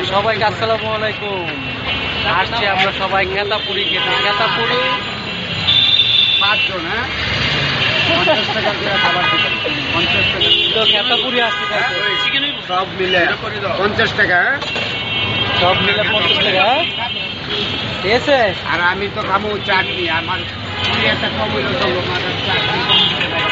সবাইকে আসসালামু আলাইকুম। আসছি আমরা সবাই খেতাপুরি খেতে। খেতাপুরি 5 জন, হ্যাঁ 50 টাকা করে খাবার দিবেন। 50 টাকা তো খেতাপুরি আসতে চাইছে সব মিলে 50 টাকা, হ্যাঁ? সব মিলে 50 টাকা। ঠিক আছে। আর আমি তো খাবো চাটনি, আমার 20 একটা কম হইলো চলবো, আমার চাটনি কম করে দেয়।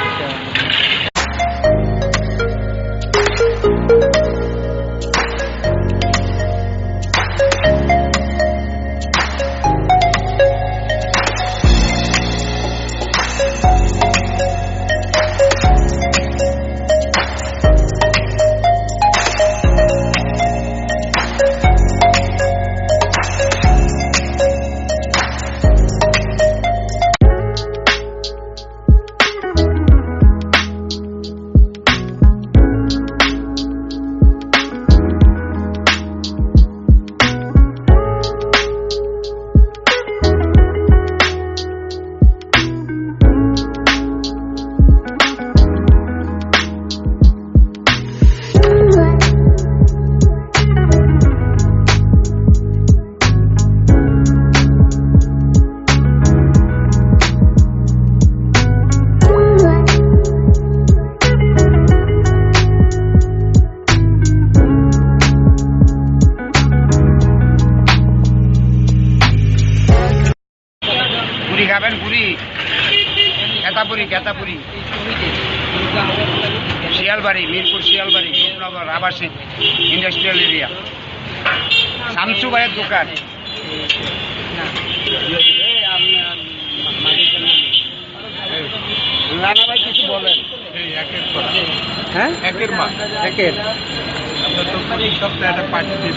পুরি খাবেন? পুরি, খেতাপুরি, খেতাপুরি, শিয়ালবাড়ি, মিরপুর শিয়ালবাড়ি, রূপনগর আবাসিক ইন্ডাস্ট্রিয়াল এরিয়া, শামসু ভাইয়ের দোকান। রানা ভাই কিছু বলেন? হ্যাঁ, একের মা, একের আপনার দোকানে এই সপ্তাহে একটা পার্টি দিয়ে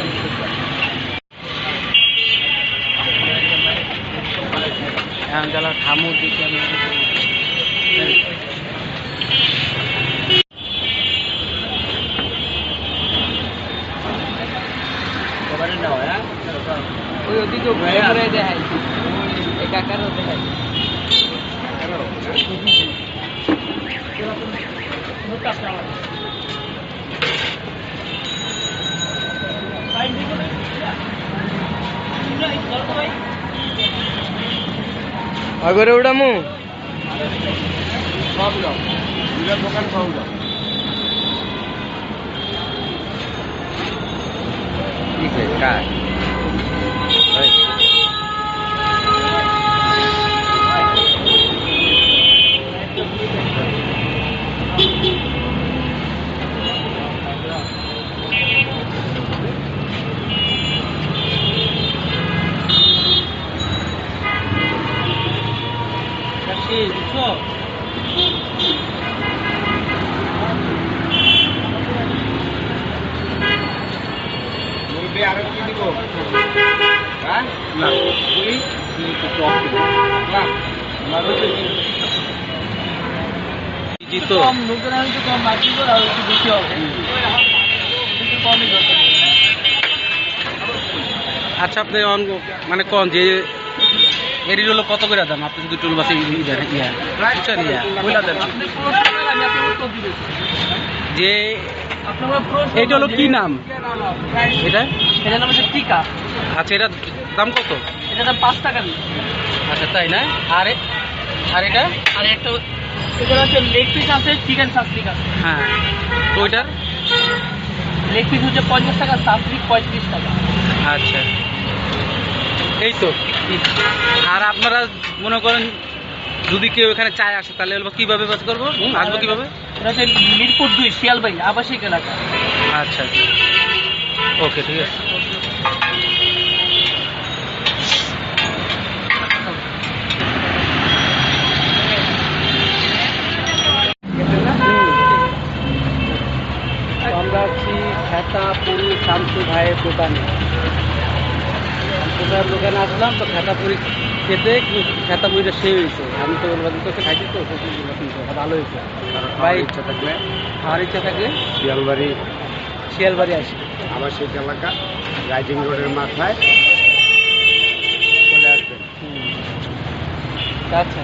এখন যারা থামু দিকে আমি ওই ওদিকে ঘুরে ঘুরে দেখাই, একাকারও দেখাই। আগরে উড়ামু সব লোক দোকান সব লোক ঠিক আছে কাজ আরো কি দিব? হ্যাঁ না পুরি জিতো আচ্ছা, আপনি মানে কোন যে এরি হলো কত করে দাম? আপনি শুধু টোল বাসে যে এটা হলো কি নাম? এটার নাম হচ্ছে টিকা। আচ্ছা, এটার দাম কত? এটার দাম 5 টাকা। আচ্ছা, তাই না? আর এটা আর একটা এটা হচ্ছে লেগ পিস আছে, চিকেন সাসলিক আছে। হ্যাঁ, তো ওইটার লেগ পিস হচ্ছে 50 টাকা, সাসলিক 35 টাকা। আচ্ছা, এই তো। আর আপনারা মনে করেন যদি কেউ এখানে চায় আসে তাহলে কিভাবে বাস করবো? আসবো কিভাবে? এটা হচ্ছে মিরপুর 2 শিয়ালবাড়ি আবাসিক এলাকা। আচ্ছা, ওকে, ঠিক আছে। আমরা আছি খেতাপুরি শামসু ভাইয়ের দোকানে। শামসু ভাইয়ের দোকানে আসলাম তো খেতাপুরি খেতে, খেতাপুরিটা সে হয়েছে। আমি তো বললাম তো খাইছি, তো ভালো হয়েছে। ভাই ইচ্ছা থাকলে, আমার ইচ্ছা থাকলে শিয়ালবাড়ি আসি, আবাসিক এলাকা, রাইজিং রোডের মাথায় চলে আসবেন। আচ্ছা।